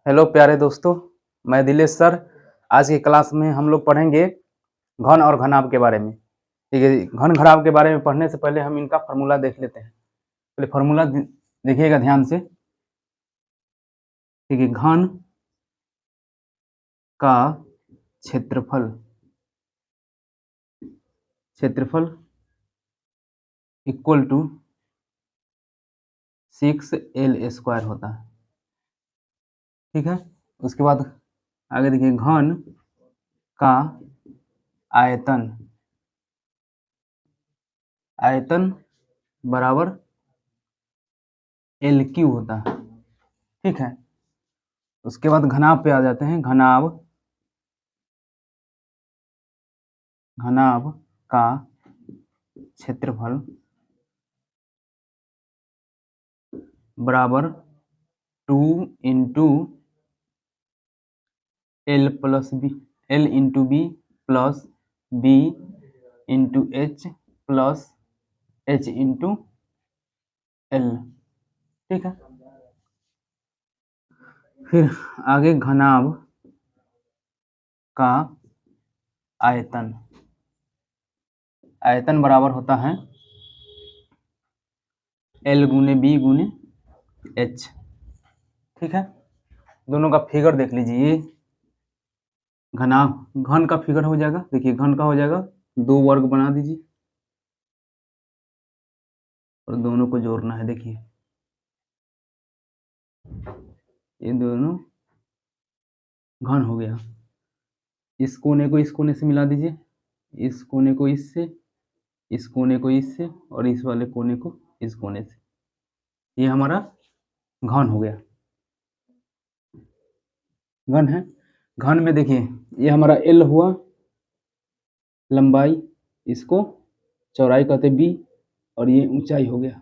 Hello प्यारे दोस्तों, मैं दिलेश सर। आज की क्लास में हम लोग पढ़ेंगे घन और घनाभ के बारे में। ठीक है, घन घनाभ के बारे में पढ़ने से पहले हम इनका फार्मूला देख लेते हैं। पहले फार्मूला देखिएगा ध्यान से। ठीक है, घन का क्षेत्रफल क्षेत्रफल इक्वल टू 6L² होता है। ठीक है, उसके बाद आगे देखिए, घन का आयतन आयतन बराबर LQ होता है। ठीक है, उसके बाद घनाभ पे आ जाते हैं। घनाभ का क्षेत्रफल बराबर 2 into L plus B L into B plus B into H plus H into L. ठीक है, फिर आगे घनाभ का आयतन आयतन बराबर होता है एल गुने बी गुने एच। ठीक है, दोनों का फिगर देख लीजिए। घन का फिगर हो जाएगा, देखिए घन का हो जाएगा 2 वर्ग बना दीजिए और दोनों को जोड़ना है। देखिए ये दोनों घन हो गया। इस कोने को इस कोने से मिला दीजिए, इस कोने को इससे, इस कोने को इससे और इस वाले कोने को इस कोने से। ये हमारा घन हो गया, घन है। घन में देखिए ये हमारा एल हुआ लंबाई, इसको चौड़ाई कहते बी, और ये ऊंचाई हो गया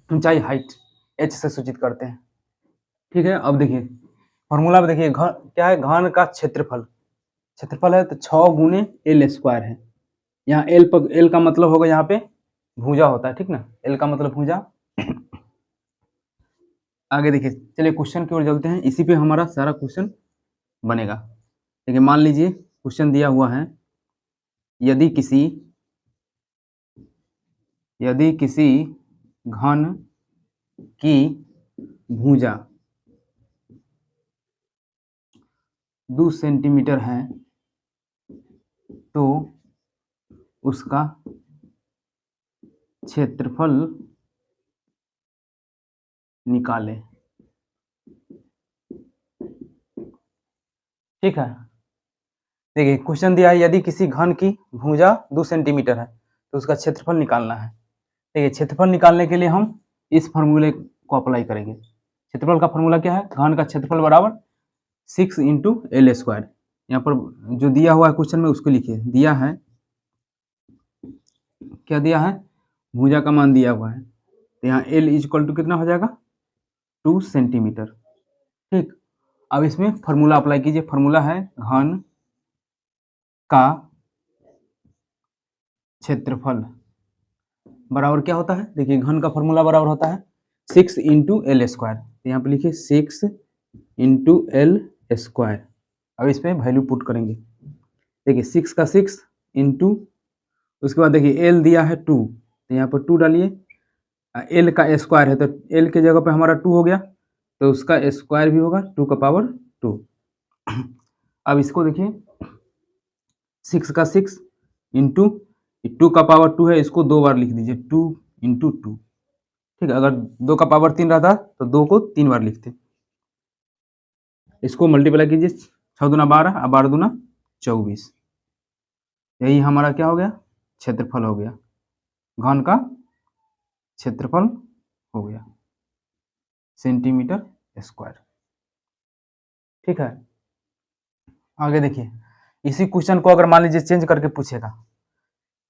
ऊंचाई हाइट एच से सूचित करते हैं। ठीक है, अब देखिए फॉर्मूला में देखिए घन क्या है, घन का क्षेत्रफल है तो 6 गुने L² है। यहाँ एल का मतलब होगा यहाँ पे भुजा होता है। ठीक ना, एल का मतलब भुजा। आगे देखिए, चलिए क्वेश्चन की ओर चलते हैं, इसी पे हमारा सारा क्वेश्चन बनेगा। देखिए मान लीजिए क्वेश्चन दिया हुआ है, यदि किसी घन की भुजा 2 सेंटीमीटर है तो उसका क्षेत्रफल निकालें। ठीक है, देखिए क्वेश्चन दिया है, यदि किसी घन की भुजा 2 सेंटीमीटर है तो उसका क्षेत्रफल निकालना है। देखिए क्षेत्रफल निकालने के लिए हम इस फॉर्मूले को अप्लाई करेंगे। क्षेत्रफल का फॉर्मूला क्या है, घन का क्षेत्रफल बराबर 6 इंटू L²। यहाँ पर जो दिया हुआ है क्वेश्चन में उसको लिखिए। दिया है, क्या दिया है, भुजा का मान दिया हुआ है, तो यहाँ L इक्वल टू कितना हो जाएगा 2 सेंटीमीटर। ठीक, अब इसमें फॉर्मूला अप्लाई कीजिए। फॉर्मूला है घन का क्षेत्रफल बराबर क्या होता है, देखिए घन का फॉर्मूला बराबर होता है 6 इंटू L²। यहाँ पे लिखिए 6 इंटू L²। अब इस पर वैल्यू पुट करेंगे। देखिए 6 का 6 इंटू, उसके बाद देखिए एल दिया है 2, तो यहाँ पर 2 डालिए। एल का स्क्वायर है तो एल के जगह पे हमारा 2 हो गया, तो उसका स्क्वायर भी होगा 2 का पावर 2। अब इसको देखिए 6 का 6 इंटू 2 का पावर 2 है, इसको 2 बार लिख दीजिए, 2 इंटू 2। ठीक है, अगर 2 का पावर 3 रहता तो 2 को 3 बार लिखते। इसको मल्टीप्लाई कीजिए, 6 दूना 12 और 12 दूना 24। यही हमारा क्या हो गया, क्षेत्रफल हो गया, घन का क्षेत्रफल हो गया सेंटीमीटर स्क्वायर। ठीक है, आगे देखिए इसी क्वेश्चन को अगर मान लीजिए चेंज करके पूछेगा,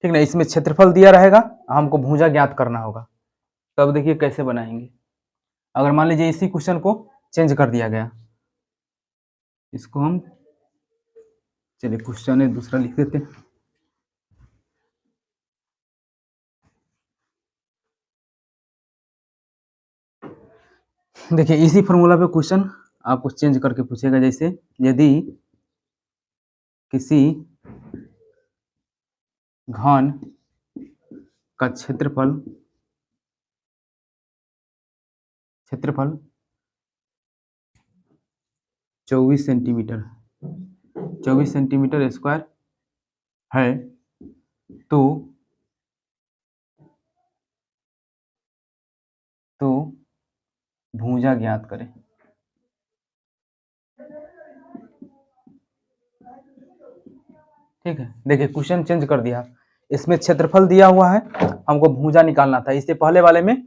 ठीक ना, इसमें क्षेत्रफल दिया रहेगा, हमको भुजा ज्ञात करना होगा, तब देखिए कैसे बनाएंगे। अगर मान लीजिए इसी क्वेश्चन को चेंज कर दिया गया, इसको हम, चलिए क्वेश्चन है दूसरा लिख देते हैं। देखिए इसी फॉर्मूला पे क्वेश्चन आपको चेंज करके पूछेगा, जैसे यदि किसी घन का क्षेत्रफल 24 सेंटीमीटर 24 सेंटीमीटर स्क्वायर है, तो भुजा ज्ञात करें। ठीक है, देखिए क्वेश्चन चेंज कर दिया। इसमें क्षेत्रफल दिया हुआ है, हमको भुजा निकालना था। इससे पहले वाले में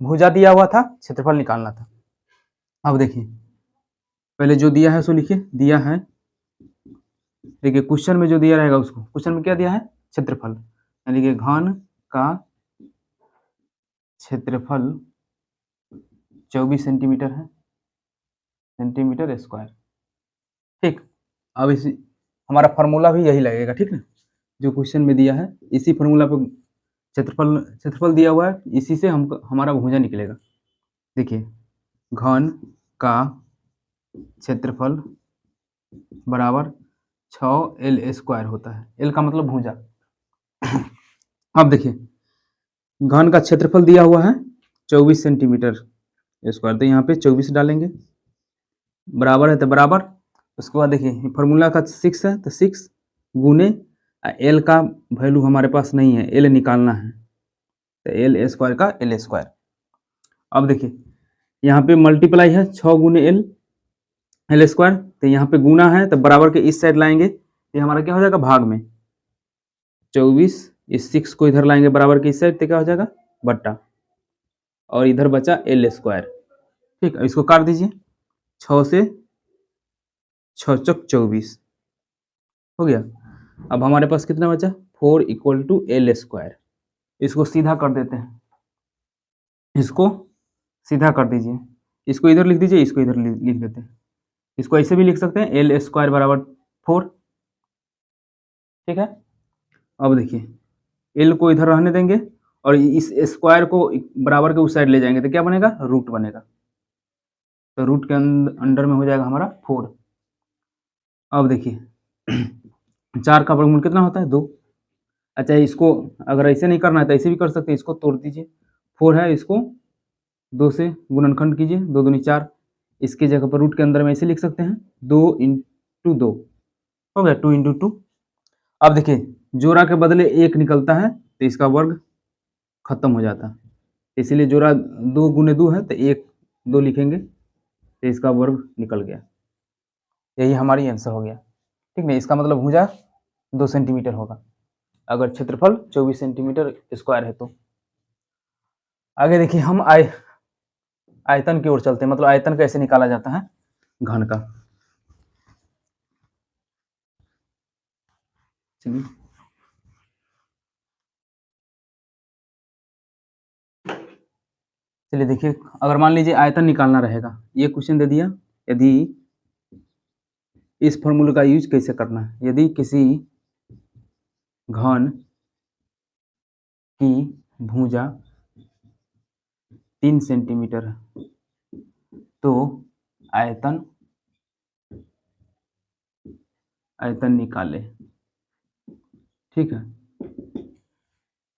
भुजा दिया हुआ था, क्षेत्रफल निकालना था। अब देखिए पहले जो दिया है सो लिखिए। दिया है, देखिए क्वेश्चन में जो दिया रहेगा उसको, क्वेश्चन में क्या दिया है? क्षेत्रफल, यानी कि घन का क्षेत्रफल 24 सेंटीमीटर है, सेंटीमीटर स्क्वायर। ठीक, अब इसी हमारा फार्मूला भी यही लगेगा, ठीक है, जो क्वेश्चन में दिया है इसी फार्मूला पे क्षेत्रफल दिया हुआ है, इसी से हम हमारा भुजा निकलेगा। देखिए घन का क्षेत्रफल बराबर 6L स्क्वायर होता है। L का मतलब भुजा। अब देखिए घन का क्षेत्रफल दिया हुआ है 24 सेंटीमीटर स्क्वायर, तो यहाँ पे 24 डालेंगे, बराबर है तो बराबर। उसके बाद देखिए फार्मूला का 6 है, तो 6 गुने L का वैल्यू हमारे पास नहीं है, L निकालना है, तो L स्क्वायर का L स्क्वायर। अब देखिए यहाँ पे मल्टीप्लाई है 6 गुने L स्क्वायर, तो यहाँ पे गुना है तो बराबर के इस साइड लाएंगे, तो हमारा क्या हो जाएगा? भाग में 24, इस 6 को इधर लाएंगे बराबर के इस साइड, तो क्या हो जाएगा? बट्टा, और इधर बचा L स्क्वायर। ठीक, इसको काट दीजिए, 6 से 6 चौक 24 हो गया। अब हमारे पास कितना बचा? 4 इक्वल टू L स्क्वायर। इसको सीधा कर देते हैं, इसको सीधा कर दीजिए, इसको इधर लिख दीजिए, इसको इधर लिख देते हैं। इसको ऐसे भी लिख सकते हैं, L स्क्वायर बराबर 4। ठीक है, अब देखिए L को इधर रहने देंगे और इस स्क्वायर को बराबर के उस साइड ले जाएंगे, तो क्या बनेगा? रूट बनेगा, तो रूट के अंडर में हो जाएगा हमारा 4। अब देखिए 4 का वर्गमूल कितना होता है? 2। अच्छा, इसको अगर ऐसे नहीं करना है तो ऐसे भी कर सकते हैं, इसको तोड़ दीजिए। 4 है, इसको 2 से गुणनखंड कीजिए, 2 दूनी 4। इसकी जगह पर रूट के अंदर में ऐसे लिख सकते हैं, 2 इंटू 2 हो गया, 2 इंटू 2। अब देखिए जोड़ा के बदले 1 निकलता है, तो इसका वर्ग खत्म हो जाता है, इसीलिए जोड़ा 2 गुने 2 है, तो 1 2 लिखेंगे, तो इसका वर्ग निकल गया। यही हमारी आंसर हो गया। ठीक है, इसका मतलब भुजा 2 सेंटीमीटर होगा अगर क्षेत्रफल 24 सेंटीमीटर स्क्वायर है तो। आगे देखिए हम आयतन की ओर चलते हैं, मतलब आयतन कैसे निकाला जाता है घन का। चलिए चलिए देखिए, अगर मान लीजिए आयतन निकालना रहेगा, ये क्वेश्चन दे दिया, यदि इस फॉर्मूले का यूज कैसे करना है। यदि किसी घन की भुजा 3 सेंटीमीटर है, तो आयतन निकाले। ठीक है,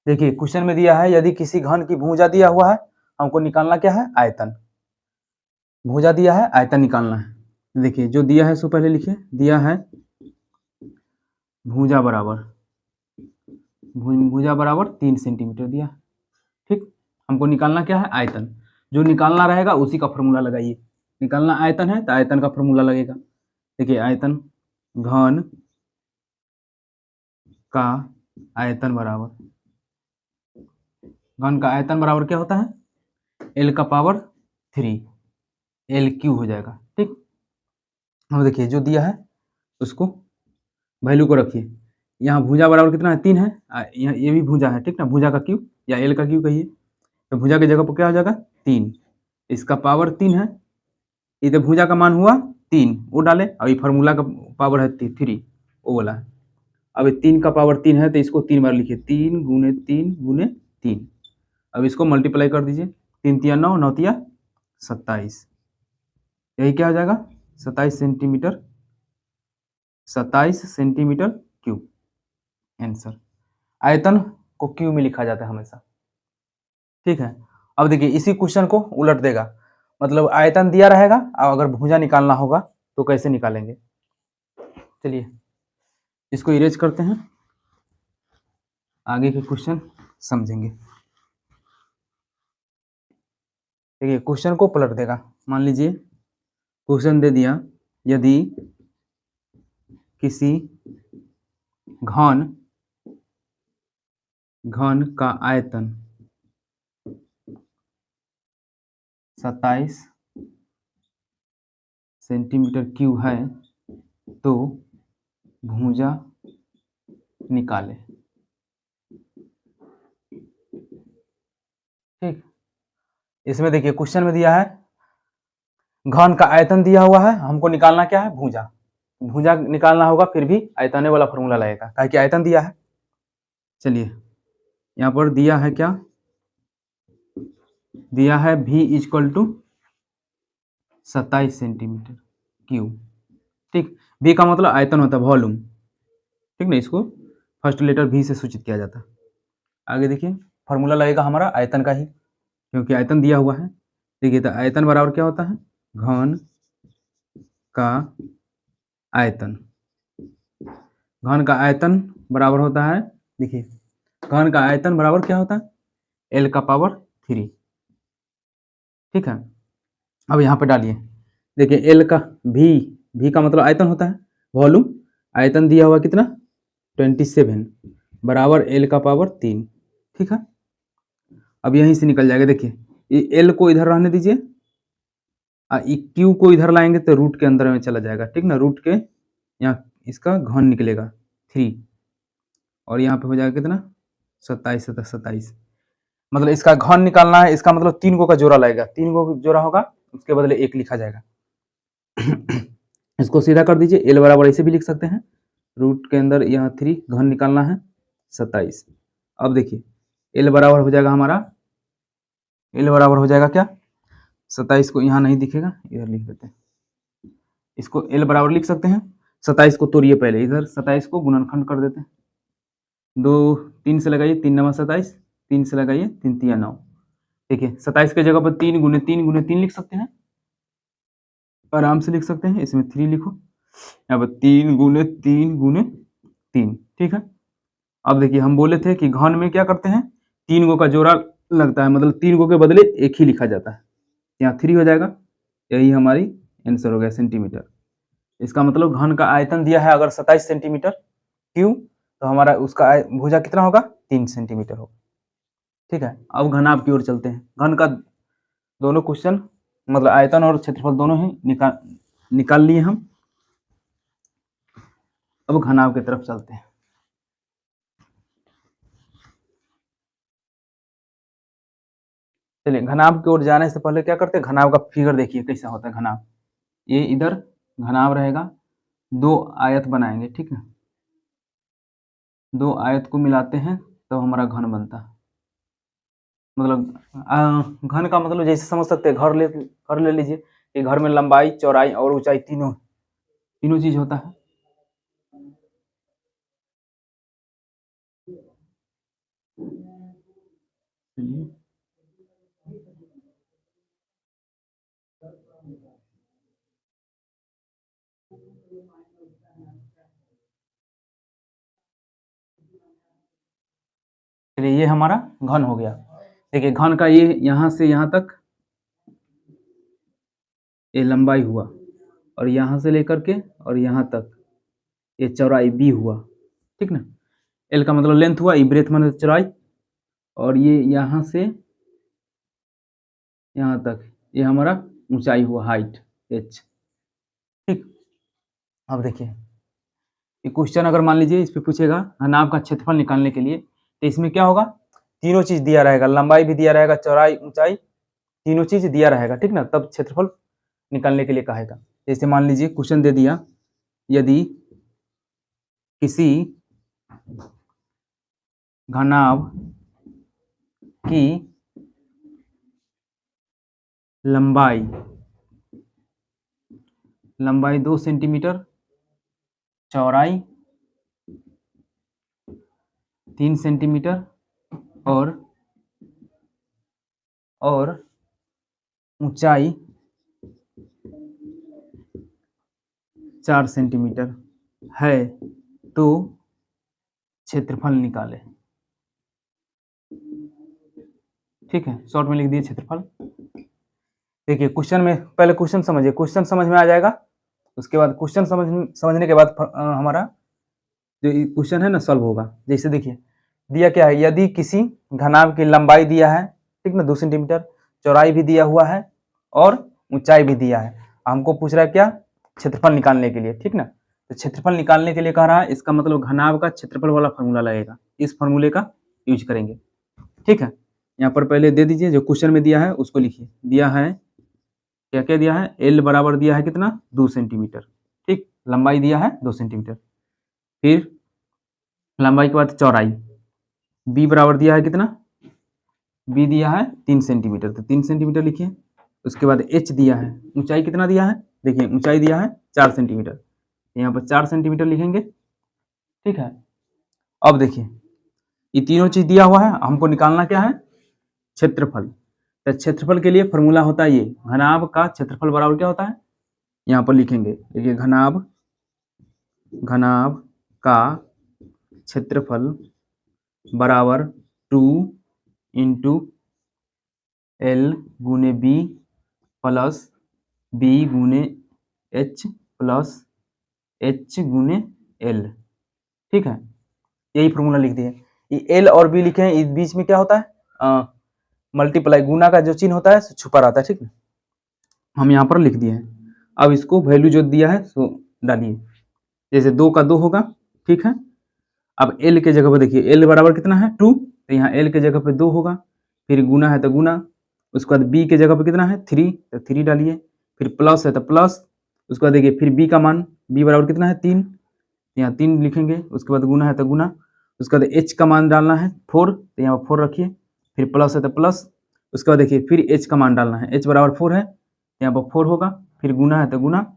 देखिए क्वेश्चन में दिया है यदि किसी घन की भुजा दिया हुआ है, हमको निकालना क्या है? आयतन। भुजा दिया है, आयतन निकालना है। देखिए जो दिया है सो पहले लिखिए। दिया है भुजा बराबर 3 सेंटीमीटर दिया। ठीक, हमको निकालना क्या है? आयतन। जो निकालना रहेगा उसी का फॉर्मूला लगाइए। निकालना आयतन है तो आयतन का फॉर्मूला लगेगा। देखिए आयतन, घन का आयतन बराबर क्या होता है? L का पावर 3, LQ हो जाएगा। ठीक, अब देखिए जो दिया है उसको वैल्यू को रखिए। यहाँ भुजा बराबर कितना है? 3 है, यहाँ ये भी भुजा है, ठीक ना, भुजा का क्यू या L का क्यू कहिए, तो भुजा की जगह पर क्या हो जाएगा? 3, इसका पावर 3 है, इधर भुजा का मान हुआ 3, वो डाले, और ये फार्मूला का पावर है 3, वो बोला है। अब 3 का पावर 3 है तो इसको 3 बार लिखिए, 3 गुने 3 गुने 3। अब इसको मल्टीप्लाई कर दीजिए, 3 तिया 9, 9 तिया 27। यही क्या हो जाएगा 27 सेंटीमीटर क्यूब आंसर। आयतन को क्यू में लिखा जाता है हमेशा, ठीक है। अब देखिए इसी क्वेश्चन को उलट देगा, मतलब आयतन दिया रहेगा और अगर भुजा निकालना होगा तो कैसे निकालेंगे। चलिए इसको इरेज करते हैं, आगे के क्वेश्चन समझेंगे। देखिए क्वेश्चन को पलट देगा, मान लीजिए क्वेश्चन दे दिया यदि किसी घन का आयतन 27 सेंटीमीटर क्यूब है तो भुजा निकाले, ठीक। इसमें देखिए क्वेश्चन में दिया है घन का आयतन दिया हुआ है, हमको निकालना क्या है भुजा, भुजा निकालना होगा फिर भी आयतन वाला फॉर्मूला लगेगा काहे कि आयतन दिया है। चलिए यहाँ पर दिया है क्या, दिया है v equal to 27 centimetre cube, ठीक। v का मतलब आयतन होता है वॉल्यूम, ठीक ना, इसको फर्स्ट लेटर v से सूचित किया जाता है। आगे देखिए फॉर्मूला लगेगा हमारा आयतन का ही, क्योंकि आयतन दिया हुआ है। देखिए तो आयतन बराबर क्या होता है, घन का आयतन, घन का आयतन बराबर होता है, देखिए घन का आयतन बराबर क्या होता है L का पावर 3, ठीक है। अब यहाँ पे डालिए, देखिए L का v का मतलब आयतन होता है वॉल्यूम, आयतन दिया हुआ कितना 27 बराबर L का पावर 3, ठीक है। अब यहीं से निकल जाएगा, देखिए ये L को इधर रहने दीजिए, Q को इधर लाएंगे तो रूट के अंदर में चला जाएगा, ठीक ना, रूट के यहाँ इसका घन निकलेगा 3 और यहाँ पे हो जाएगा कितना 27 मतलब इसका घन निकालना है, इसका मतलब 3 गो का जोड़ा लगेगा, 3 गो जोड़ा होगा उसके बदले 1 लिखा जाएगा। इसको सीधा कर दीजिए, L बराबर ऐसे भी लिख सकते हैं, रूट के अंदर यहाँ 3 घन निकालना है 27। अब देखिए L बराबर हो जाएगा हमारा, L बराबर हो जाएगा क्या 27 को यहाँ नहीं दिखेगा इधर लिख देते हैं, इसको L बराबर लिख सकते हैं, 27 को तोड़िए पहले, इधर 27 को गुणनखंड कर देते हैं, 2 3 से लगाइए 3 9 27, 3 से लगाइए 3 3 9, देखिए 27 के जगह पर 3 गुने 3 गुने 3 लिख सकते हैं, आराम से लिख सकते हैं, इसमें 3 लिखो, यहाँ पर 3 गुने 3 गुने 3, ठीक है। अब देखिए हम बोले थे कि घन में क्या करते हैं 3 गो का जोड़ा लगता है, मतलब 3 गो के बदले 1 ही लिखा जाता है, यहाँ 3 हो जाएगा, यही हमारी आंसर हो गया सेंटीमीटर। इसका मतलब घन का आयतन दिया है अगर 27 सेंटीमीटर क्यूब तो हमारा उसका भुजा कितना होगा 3 सेंटीमीटर होगा, ठीक है। अब घनाभ की ओर चलते हैं, घन का दोनों क्वेश्चन मतलब आयतन और क्षेत्रफल दोनों ही निकाल लिए हम, अब घनाभ की तरफ चलते हैं। चलिए घनाभ की ओर जाने से पहले क्या करते हैं, घनाभ का फिगर देखिए कैसा होता है घनाभ, ये इधर घनाभ रहेगा, 2 आयत बनाएंगे, ठीक है, 2 आयत को मिलाते हैं तो हमारा घन बनता है, मतलब घन का मतलब जैसे समझ सकते हैं घर ले लीजिए कि घर में लंबाई चौड़ाई और ऊंचाई तीनों तीनों चीज होता है। चलिए चलिए ये हमारा घन हो गया, देखिए घन का ये यहाँ से यहाँ तक ये लंबाई हुआ और यहाँ से लेकर के और यहाँ तक ये चौड़ाई बी हुआ, ठीक ना, एल का मतलब लेंथ हुआ, ई ब्रेथ मतलब चौड़ाई, और ये यहाँ से यहाँ तक ये हमारा ऊंचाई हुआ हाइट एच, ठीक। अब देखिए ये क्वेश्चन अगर मान लीजिए इस पे पूछेगा घनाभ का क्षेत्रफल निकालने के लिए, तो इसमें क्या होगा तीनों चीज दिया रहेगा, लंबाई भी दिया रहेगा, चौड़ाई ऊंचाई तीनों चीज दिया रहेगा, ठीक ना, तब क्षेत्रफल निकालने के लिए कहेगा। जैसे मान लीजिए क्वेश्चन दे दिया यदि किसी घनाभ की लंबाई लंबाई 2 सेंटीमीटर, चौड़ाई 3 सेंटीमीटर और ऊंचाई 4 सेंटीमीटर है तो क्षेत्रफल निकाले। ठीक है, शॉर्ट में लिख दिए क्षेत्रफल। देखिए क्वेश्चन में, पहले क्वेश्चन समझिए, क्वेश्चन समझ में आ जाएगा, उसके बाद क्वेश्चन समझने के बाद हमारा जो क्वेश्चन है ना सॉल्व होगा। जैसे देखिए दिया क्या है, यदि किसी घनाभ की लंबाई दिया है, ठीक ना, 2 सेंटीमीटर, चौड़ाई भी दिया हुआ है और ऊंचाई भी दिया है, हमको पूछ रहा है क्या, क्षेत्रफल निकालने के लिए, ठीक ना। तो क्षेत्रफल निकालने के लिए कह रहा है, इसका मतलब घनाभ का क्षेत्रफल वाला फॉर्मूला लगेगा, इस फॉर्मूले का यूज करेंगे। ठीक है, यहाँ पर पहले दे दीजिए, जो क्वेश्चन में दिया है उसको लिखिए। दिया है क्या क्या दिया है, एल बराबर दिया है कितना, 2 सेंटीमीटर, ठीक, लंबाई दिया है 2 सेंटीमीटर, फिर लंबाई के बाद चौड़ाई, बी बराबर दिया है कितना, बी दिया है 3 सेंटीमीटर, तो 3 सेंटीमीटर लिखिए। उसके बाद एच दिया है, ऊंचाई कितना दिया है, देखिए ऊंचाई दिया है 4 सेंटीमीटर, यहाँ पर 4 सेंटीमीटर लिखेंगे। ठीक है, अब देखिए ये तीनों चीज दिया हुआ है, हमको निकालना क्या है, क्षेत्रफल। तो क्षेत्रफल के लिए फॉर्मूला होता है ये, घनाभ का क्षेत्रफल बराबर क्या होता है, यहाँ पर लिखेंगे। देखिए घनाभ का क्षेत्रफल बराबर 2 इंटू एल गुने बी प्लस बी गुने एच प्लस एच गुने एल। ठीक है, यही फॉर्मूला लिख दिए। ये एल और बी लिखे हैं, इस बीच में क्या होता है, मल्टीप्लाई, गुना का जो चिन्ह होता है छुपा रहता है। ठीक है, हम यहाँ पर लिख दिए हैं। अब इसको वैल्यू जो दिया है सो डालिए, जैसे 2 का 2 होगा। ठीक है, अब एल के जगह पर देखिए, एल बराबर कितना है 2, तो यहाँ एल के जगह पे 2 होगा, फिर गुना है तो गुना, उसके बाद बी के जगह पे कितना है 3, तो 3 डालिए, फिर प्लस है तो प्लस, उसके बाद देखिए फिर बी का मान, बी बराबर कितना है 3, यहाँ 3 लिखेंगे, उसके बाद गुना है तो गुना, उसके बाद एच का मान डालना है 4, तो यहाँ 4 रखिए, फिर प्लस है तो प्लस, उसके बाद देखिए फिर एच का मान डालना है, एच बराबर 4 है, यहाँ पर 4 होगा, फिर गुना है तो गुना,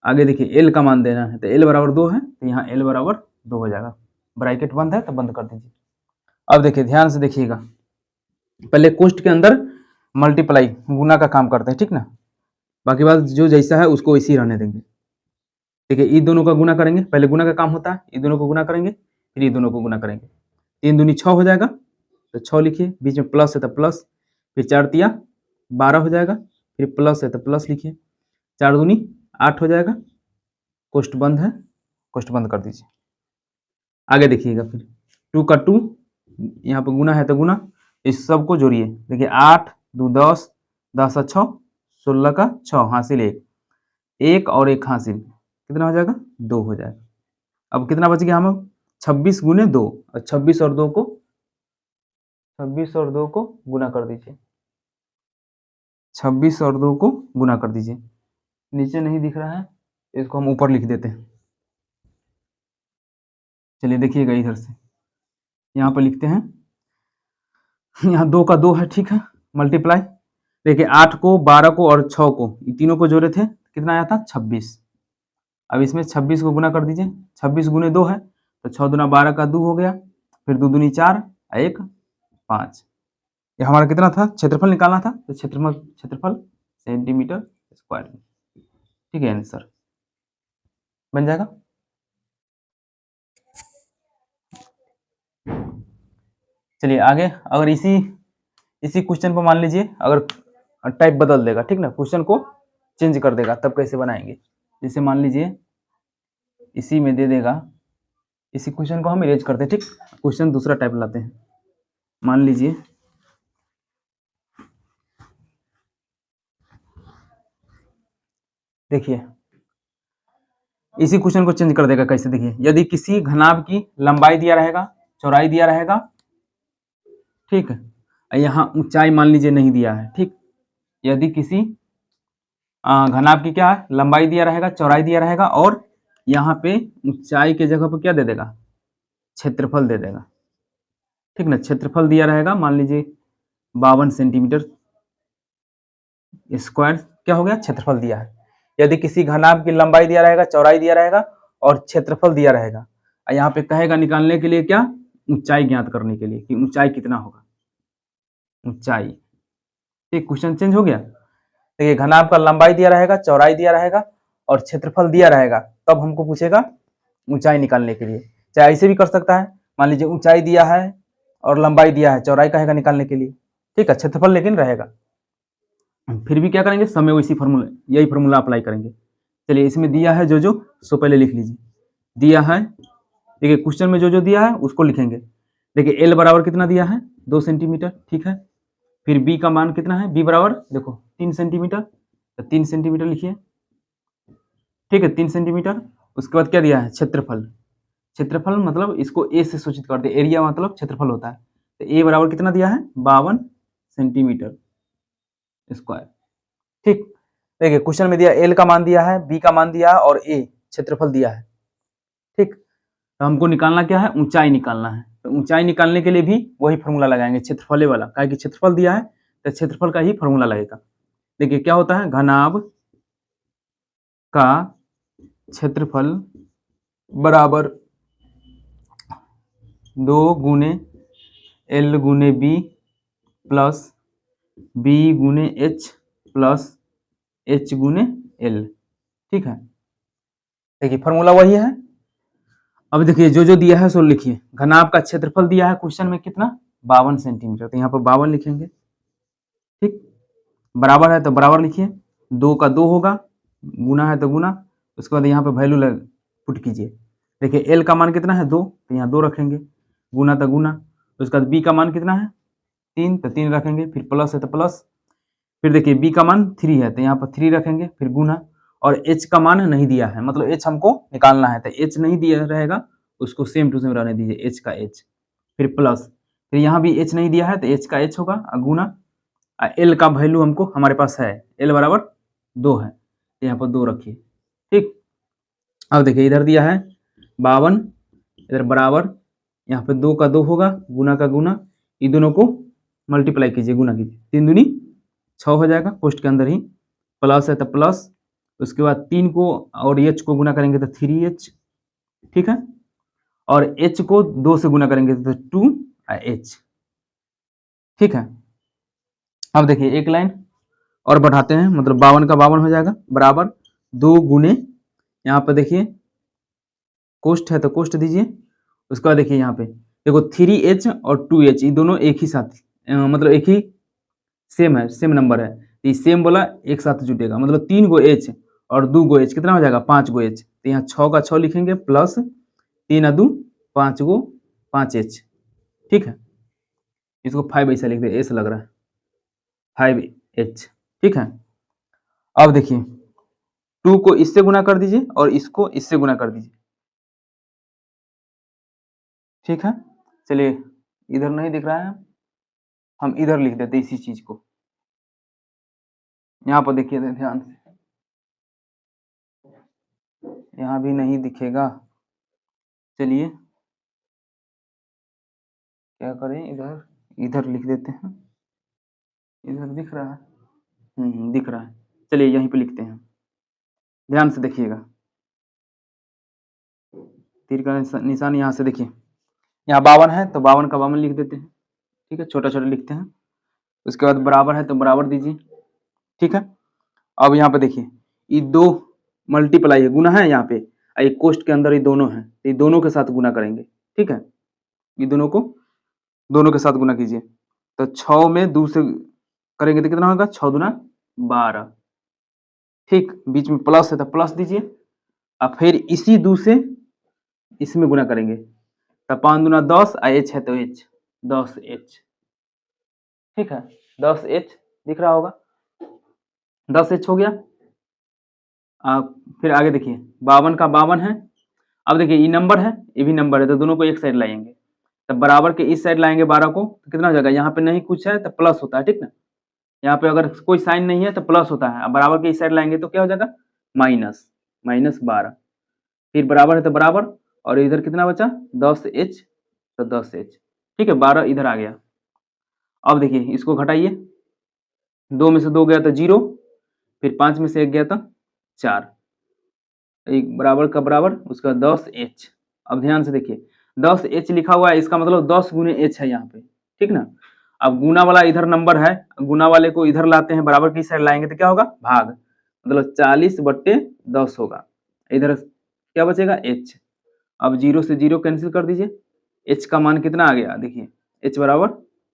आगे देखिए एल का मान देना है, तो एल बराबर 2 है, तो यहाँ एल बराबर 2 हो जाएगा। ब्रैकेट बंद है तो बंद कर दीजिए। अब देखिए ध्यान से देखिएगा, पहले कोष्ठ के अंदर मल्टीप्लाई, गुना का काम करते हैं, ठीक ना, बाकी बात जो जैसा है उसको वैसे ही रहने देंगे। देखिए ये दोनों का गुना करेंगे, पहले गुना का काम होता है, ये दोनों को गुना करेंगे, फिर ये दोनों को गुना करेंगे, 3 दूनी 6 हो जाएगा, तो 6 लिखिए, बीच में प्लस है तो प्लस, फिर 4 तिया 12 हो जाएगा, फिर प्लस है तो प्लस लिखिए, 4 दूनी 8 हो जाएगा, कोष्ठ बंद है, कोष्ठ बंद कर दीजिए। आगे देखिएगा, फिर 2 का 2, यहाँ पर गुना है तो गुना, इस सब को जोड़िए, देखिए 8 2 10, 10 6, 16 का 6, हासिल 1, 1 और 1 हासिल, कितना हो जाएगा 2 हो जाएगा। अब कितना बच गया, हम 26 गुने 2, और 26 और 2 को गुना कर दीजिए, 26 और 2 को गुना कर दीजिए। नीचे नहीं दिख रहा है, इसको हम ऊपर लिख देते हैं। चलिए देखिएगा इधर से, यहाँ पर लिखते हैं, यहाँ 2 का 2 है, ठीक है, मल्टीप्लाई, देखिए 8 को 12 को और 6 को, ये तीनों को जोड़े थे, कितना आया था 26। अब इसमें 26 को गुना कर दीजिए, 26 गुने 2 है, तो 6 दूना 12 का 2 हो गया, फिर 2 दूनी 4, 1 5, ये हमारा कितना था, क्षेत्रफल निकालना था, तो क्षेत्रफल सेंटीमीटर स्क्वायर में। ठीक है, आंसर बन जाएगा। चलिए आगे, अगर इसी क्वेश्चन को मान लीजिए अगर टाइप बदल देगा, ठीक ना, क्वेश्चन को चेंज कर देगा, तब कैसे बनाएंगे। जैसे मान लीजिए इसी में दे देगा, इसी क्वेश्चन को हम इरेज करते हैं, ठीक, क्वेश्चन दूसरा टाइप लाते हैं। मान लीजिए देखिए इसी क्वेश्चन को चेंज कर देगा, कैसे देखिए, यदि किसी घनाभ की लंबाई दिया रहेगा, चौड़ाई दिया रहेगा, ठीक है, यहाँ ऊंचाई मान लीजिए नहीं दिया है, ठीक, यदि किसी घनाभ की क्या है, लंबाई दिया रहेगा, चौड़ाई दिया रहेगा, और यहाँ पे ऊंचाई के जगह पर क्या दे देगा, क्षेत्रफल दे देगा, ठीक ना, क्षेत्रफल दिया रहेगा, मान लीजिए 52 सेंटीमीटर स्क्वायर, क्या हो गया, क्षेत्रफल दिया है। यदि किसी घनाभ की लंबाई दिया रहेगा, चौड़ाई दिया रहेगा और क्षेत्रफल दिया रहेगा, यहाँ पे कहेगा निकालने के लिए क्या, ऊंचाई ज्ञात करने के लिए कि ऊंचाई कितना होगा, ऊंचाई। ठीक, क्वेश्चन चेंज हो गया। देखिए घनाभ का लंबाई दिया रहेगा, चौड़ाई दिया रहेगा और क्षेत्रफल दिया रहेगा, तब हमको पूछेगा ऊंचाई निकालने के लिए। चाहे ऐसे भी कर सकता है, मान लीजिए ऊंचाई दिया है और लंबाई दिया है, चौड़ाई कहेगा निकालने के लिए, ठीक है, क्षेत्रफल लेकिन रहेगा। फिर भी क्या करेंगे, समय वैसी फॉर्मूला, यही फॉर्मूला अप्लाई करेंगे। चलिए इसमें दिया है जो सो पहले लिख लीजिए, दिया है, देखिए क्वेश्चन में जो दिया है उसको लिखेंगे। देखिए एल बराबर कितना दिया है, 2 सेंटीमीटर, ठीक है। फिर बी का मान कितना है, बी बराबर देखो 3 सेंटीमीटर, तो 3 सेंटीमीटर लिखिए, ठीक है, 3 सेंटीमीटर। उसके बाद क्या दिया है, क्षेत्रफल। क्षेत्रफल मतलब इसको ए से सूचित करते हैं, एरिया मतलब क्षेत्रफल होता है। तो ए बराबर कितना दिया है, 52 सेंटीमीटर स्क्वायर। ठीक, देखिए क्वेश्चन में दिया एल का मान दिया है, बी का मान दिया है और ए क्षेत्रफल दिया है। ठीक, तो हमको निकालना क्या है, ऊंचाई निकालना है। तो ऊंचाई निकालने के लिए भी वही फॉर्मूला लगाएंगे, क्षेत्रफल वाला, काहे कि क्षेत्रफल दिया है तो क्षेत्रफल का ही फॉर्मूला लगेगा। देखिए क्या होता है, घनाभ का क्षेत्रफल बराबर 2 गुने एल गुने बी प्लस बी गुने एच प्लस एच गुने एल। ठीक है, देखिए फॉर्मूला वही है। अब देखिए जो दिया है सो लिखिए। घनाभ का क्षेत्रफल दिया है क्वेश्चन में कितना, 52 सेंटीमीटर, तो यहाँ पर 52 लिखेंगे। ठीक, बराबर है तो बराबर लिखिए, 2 का 2 होगा, गुना है तो गुना, उसके बाद यहाँ पे वैल्यू पुट कीजिए। देखिए एल का मान कितना है, 2, तो यहाँ 2 रखेंगे, गुना तो गुना, उसके बाद बी का मान कितना है, 3, तो 3 रखेंगे, फिर प्लस है तो प्लस, फिर देखिए बी का मान 3 है तो यहाँ पर 3 रखेंगे, फिर गुना, और एच का मान नहीं दिया है, मतलब एच हमको निकालना है, तो एच नहीं दिया रहेगा, उसको सेम टू सेम रहने दीजिए, एच का एच, फिर प्लस, फिर यहाँ भी एच नहीं दिया है तो एच का एच होगा, गुना, एल का वैल्यू हमको हमारे पास है, एल बराबर 2 है, तो यहाँ पर 2 रखिए। ठीक, अब देखिए इधर दिया है 52, इधर बराबर, यहाँ पे 2 का 2 होगा, गुना का गुना, ये दोनों को मल्टीप्लाई कीजिए, गुना कीजिए, 3 दूनी 6 हो जाएगा, पोस्ट के अंदर ही, प्लस है तो प्लस, उसके बाद 3 को और एच को गुना करेंगे तो 3h, ठीक है, और h को 2 से गुना करेंगे तो 2h। ठीक है, अब देखिए एक लाइन और बढ़ाते हैं, मतलब 52 का 52 हो जाएगा, बराबर 2 गुने, यहाँ पे देखिए कोष्ट है तो कोष्ट दीजिए, उसके बाद देखिए यहाँ पे देखो 3h और 2h ये दोनों एक ही साथ, मतलब एक ही सेम है, सेम नंबर है, तो ये सेम बोला एक साथ जुटेगा, मतलब 3 गो h और 2 गो h कितना हो जाएगा, 5 गो h, तो यहाँ 6 का 6 लिखेंगे, प्लस 3 2 5 गो 5h। ठीक है, इसको 5 ऐसा लिख दे, ऐसा लग रहा है 5h। ठीक है, अब देखिए 2 को इससे गुना कर दीजिए और इसको इससे गुना कर दीजिए। ठीक है, चलिए इधर नहीं दिख रहा है, हम इधर लिख देते इसी चीज को, यहाँ पर देखिए ध्यान से, यहाँ भी नहीं दिखेगा, चलिए क्या करें, इधर इधर लिख देते हैं, इधर दिख रहा है, दिख रहा है, चलिए यहीं पे लिखते हैं, ध्यान से देखिएगा, तीर का निशान यहाँ से देखिए, यहाँ 52 है तो 52 का 52 लिख देते हैं। ठीक है, छोटा छोटा लिखते हैं, उसके बाद बराबर है तो बराबर दीजिए। ठीक है, अब यहाँ पे देखिए ये 2 मल्टीप्लाई है, गुना है यहाँ पे, ये कोष्ट के अंदर ये दोनों है, ये दोनों के साथ गुना करेंगे। ठीक है, ये दोनों को दोनों के साथ गुना कीजिए, तो 6 में 2 से करेंगे तो कितना होगा, 6 दूना 12। ठीक, बीच में प्लस है तो प्लस दीजिए, और फिर इसी 2 से इसमें गुना करेंगे, तो 5 दूना 10, h है तो h, 10h। ठीक है, 10h दिख रहा होगा, 10h हो गया। फिर आगे देखिए 52 का 52 है, अब देखिए ये नंबर है ये भी नंबर है, तो दोनों को एक साइड लाएंगे, तब बराबर के इस साइड लाएंगे 12 को, तो कितना हो जाएगा, यहाँ पे नहीं कुछ है तो प्लस होता है। ठीक ना, यहाँ पे अगर कोई साइन नहीं है तो प्लस होता है, अब बराबर के इस साइड लाएंगे तो क्या हो जाएगा, माइनस, -12, फिर बराबर है तो बराबर, और इधर कितना बचा 10h, तो 10h। ठीक है, 12 इधर आ गया। अब देखिए इसको घटाइए, 2 में से 2 गया तो 0, फिर 5 में से 1 गया तो 4, एक बराबर का बराबर उसका 10h। अब ध्यान से देखिए 10h लिखा हुआ है, इसका मतलब 10 गुने h है यहाँ पे, ठीक ना। अब गुना वाला इधर नंबर है, गुना वाले को इधर लाते हैं, बराबर की साइड लाएंगे तो क्या होगा, भाग, मतलब 40/10 होगा। इधर क्या बचेगा, h। अब 0 से 0 कैंसिल कर दीजिए, h का मान कितना आ गया, देखिए h बराबर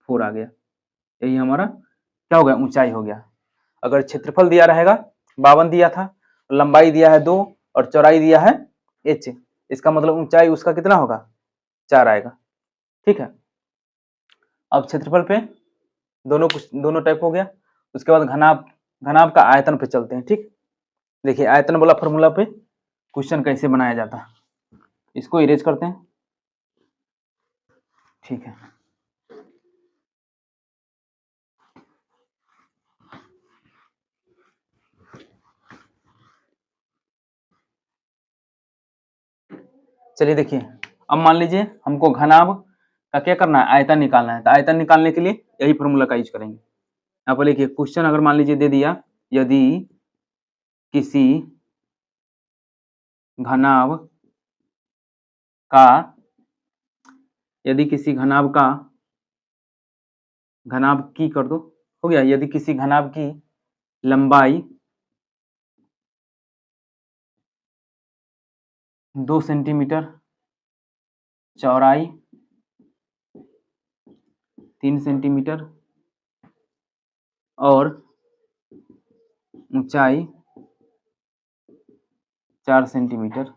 4 आ गया। यही हमारा क्या हो गया, ऊंचाई हो गया। अगर क्षेत्रफल दिया रहेगा 52 दिया था, लंबाई दिया है 2 और चौड़ाई दिया है h, इसका मतलब ऊंचाई उसका कितना होगा, 4 आएगा, ठीक है। अब क्षेत्रफल पे दोनों टाइप हो गया। उसके बाद घनाभ का आयतन पे चलते हैं, ठीक। देखिए आयतन वाला फॉर्मूला पे क्वेश्चन कैसे बनाया जाता है, इसको इरेज करते हैं, ठीक है। चलिए देखिए, अब मान लीजिए हमको घनाभ का क्या करना है, आयतन निकालना है। तो आयतन निकालने के लिए यही फॉर्मूला का यूज करेंगे। यहाँ पर लिखिए क्वेश्चन अगर मान लीजिए दे दिया, यदि किसी घनाभ का घनाभ की कर दो, हो गया। यदि किसी घनाभ की लंबाई 2 सेंटीमीटर, चौड़ाई 3 सेंटीमीटर और ऊंचाई 4 सेंटीमीटर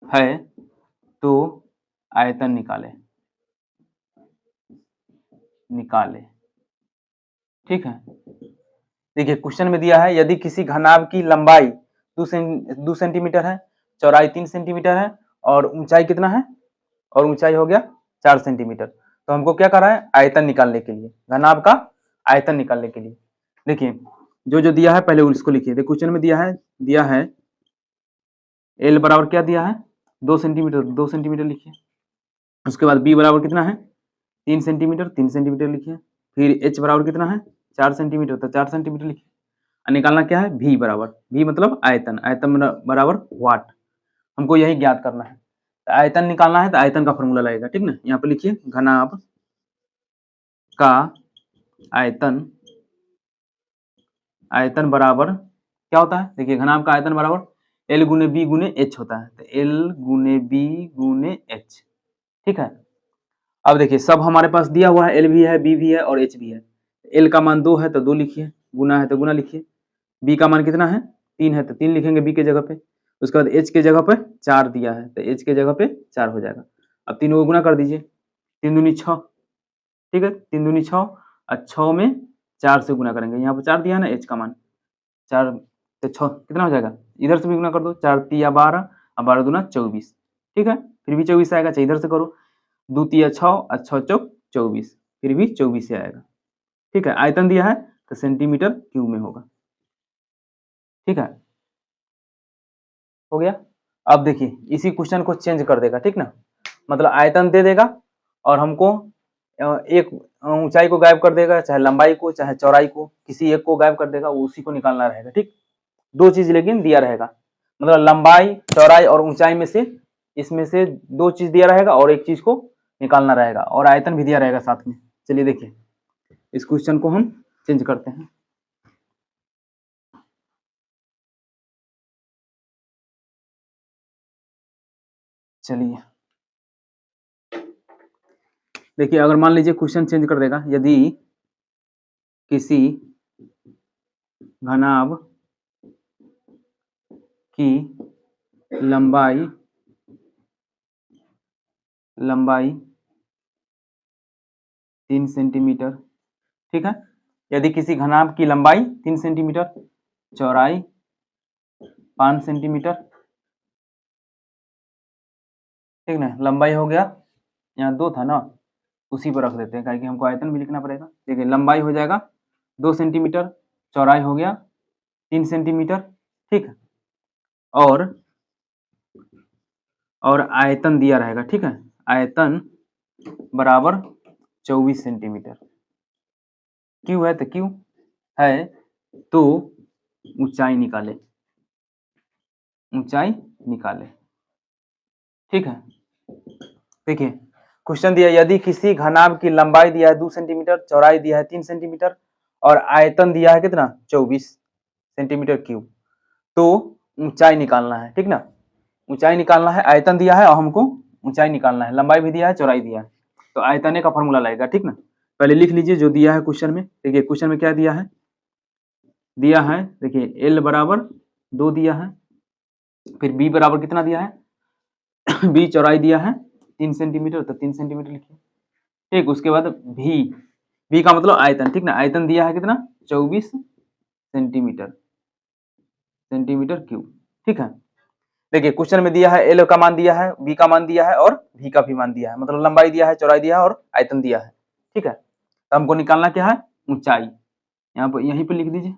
है, तो आयतन निकाले, ठीक है। देखिए क्वेश्चन में दिया है यदि किसी घनाभ की लंबाई 2 सेंटीमीटर है, चौड़ाई 3 सेंटीमीटर है और ऊंचाई कितना है, और ऊंचाई हो गया 4 सेंटीमीटर। तो हमको क्या कर रहा है, आयतन निकालने के लिए, घनाभ का आयतन निकालने के लिए। देखिए जो दिया है पहले उसको लिखिए। देखिए क्वेश्चन में दिया है एल बराबर क्या दिया है, 2 सेंटीमीटर, 2 सेंटीमीटर लिखिए। उसके बाद बी बराबर कितना है, 3 सेंटीमीटर, 3 सेंटीमीटर लिखिए। फिर एच बराबर कितना है, 4 सेंटीमीटर, तो 4 सेंटीमीटर लिखिए। निकालना क्या है, भी बराबर, भी मतलब आयतन, आयतन बराबर वाट, हमको यही ज्ञात करना है। तो आयतन निकालना है तो आयतन का फॉर्मूला लगेगा, ठीक ना। यहाँ पे लिखिए घनाभ का आयतन, आयतन बराबर क्या होता है, देखिए घनाभ का आयतन बराबर एल गुने बी गुने एच होता है। तो एल गुने बी गुने एच, ठीक है। अब देखिए सब हमारे पास दिया हुआ है, एल भी है, बी भी है और एच भी है। एल का मान 2 है तो 2 लिखिए, गुना है तो गुना लिखिए। बी का मान कितना है, 3 है तो 3 लिखेंगे बी के जगह पे। उसके बाद एच के जगह पे 4 दिया है तो एच के जगह पे 4 हो जाएगा। अब तीनों को गुना कर दीजिए, 3 दूनी 6, ठीक है, 3 दूनी 6 और 6 में 4 से गुना करेंगे। यहाँ पे 4 दिया है ना एच का मान, 4 तो 6 कितना हो जाएगा, इधर से भी गुना कर दो, 4 तिया 12 और 12 दूना 24, ठीक है। फिर भी 24 आएगा, चाहे इधर से करो, 2 तिया 6 और 6 चौक 24, फिर भी 24 से आएगा, ठीक है। आयतन दिया है तो सेंटीमीटर क्यूब में होगा, ठीक है, हो गया। अब देखिए इसी क्वेश्चन को चेंज कर देगा, ठीक ना, मतलब आयतन दे देगा और हमको एक ऊंचाई को गायब कर देगा, चाहे लंबाई को चाहे चौड़ाई को, किसी एक को गायब कर देगा, उसी को निकालना रहेगा, ठीक। 2 चीज लेकिन दिया रहेगा, मतलब लंबाई चौड़ाई और ऊंचाई में से, इसमें से 2 चीज दिया रहेगा और एक चीज को निकालना रहेगा, और आयतन भी दिया रहेगा साथ में। चलिए देखिए इस क्वेश्चन को हम चेंज करते हैं। चलिए देखिए अगर मान लीजिए क्वेश्चन चेंज कर देगा, यदि किसी घनाभ की लंबाई 3 सेंटीमीटर, ठीक है। यदि किसी घनाभ की लंबाई 3 सेंटीमीटर, चौड़ाई 5 सेंटीमीटर, ठीक ना, लंबाई हो गया, यहाँ 2 था ना, उसी पर रख देते हैं क्योंकि हमको आयतन भी लिखना पड़ेगा। देखिए लंबाई हो जाएगा 2 सेंटीमीटर, चौड़ाई हो गया 3 सेंटीमीटर, ठीक है, और आयतन दिया रहेगा, ठीक है। आयतन बराबर 24 सेंटीमीटर, क्यू है तो क्यू है, तो ऊंचाई निकाले, ऊंचाई निकाले। ठीक है, देखिए क्वेश्चन दिया, यदि किसी घनाभ की लंबाई दिया है 2 सेंटीमीटर, चौड़ाई दिया है 3 सेंटीमीटर और आयतन दिया है कितना 24 सेंटीमीटर क्यूब, तो ऊंचाई निकालना है। ठीक ना, ऊंचाई निकालना है, आयतन दिया है और हमको ऊंचाई निकालना है, लंबाई भी दिया है, चौड़ाई दिया है, तो आयतन का फॉर्मूला लगेगा। ठीक ना, पहले लिख लीजिए जो दिया है क्वेश्चन में। देखिए क्वेश्चन में क्या दिया है, देखिए एल बराबर 2 दिया है, फिर बी बराबर कितना दिया है बी चौड़ाई दिया है 3 सेंटीमीटर, तो 3 सेंटीमीटर लिखिए। ठीक, उसके बाद भी का मतलब आयतन। ठीक ना, आयतन दिया है कितना 24 सेंटीमीटर क्यूब। ठीक है, देखिए क्वेश्चन में दिया है एल का मान दिया है, बी का मान दिया है और भी का भी मान दिया है, मतलब लंबाई दिया है, चौड़ाई दिया है और आयतन दिया है। ठीक है, तो हमको निकालना क्या है, ऊंचाई। यहाँ पर यहीं पे लिख दीजिए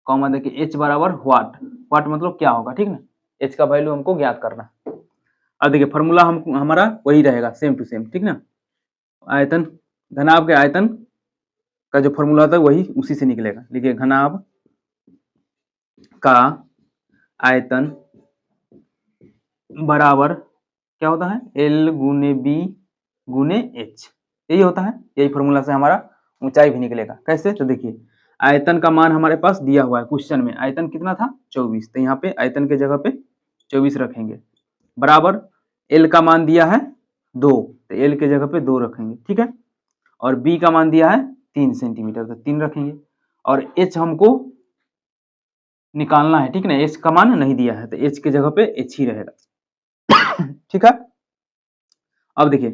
कॉमा देखिए, एच बराबर वाट, वाट मतलब क्या होगा। ठीक ना, एच का वैल्यू हमको ज्ञात करना। अब देखिए फॉर्मूला हमारा वही रहेगा, सेम टू सेम। ठीक ना, आयतन, घनाभ के आयतन का जो फॉर्मूला था वही उसी से निकलेगा। देखिए घनाभ का आयतन बराबर क्या होता है, एल गुने बी गुने एच, यही होता है। यही फॉर्मूला से हमारा ऊंचाई भी निकलेगा। कैसे, तो देखिए आयतन का मान हमारे पास दिया हुआ है क्वेश्चन में, आयतन कितना था 24, तो यहाँ पे आयतन के जगह पे 24 रखेंगे, बराबर एल का मान दिया है 2, तो एल के जगह पे 2 रखेंगे। ठीक है, और बी का मान दिया है 3 सेंटीमीटर, तो 3 रखेंगे, और एच हमको निकालना है। ठीक ना, एच का मान नहीं दिया है, तो एच के जगह पे एच ही रहेगा। ठीक है, अब देखिए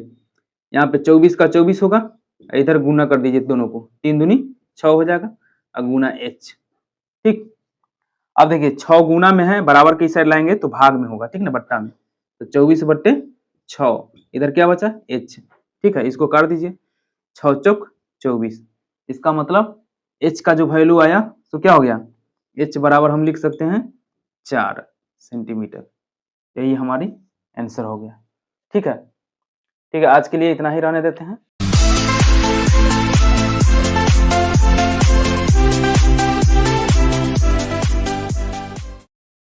यहाँ पे 24 का 24 होगा, इधर गुना कर दीजिए दोनों को, 3 दूनी 6 हो जाएगा, और गुना एच। ठीक, अब देखिए 6 गुना में है, बराबर की साइड लाएंगे तो भाग में होगा। ठीक ना, बट्टा में, तो 24/6, इधर क्या बचा एच। ठीक है, इसको कर दीजिए, 6 चौक 24, इसका मतलब एच का जो वैल्यू आया तो क्या हो गया, एच बराबर हम लिख सकते हैं 4 सेंटीमीटर। यही हमारी आंसर हो गया। ठीक है, ठीक है, आज के लिए इतना ही रहने देते हैं।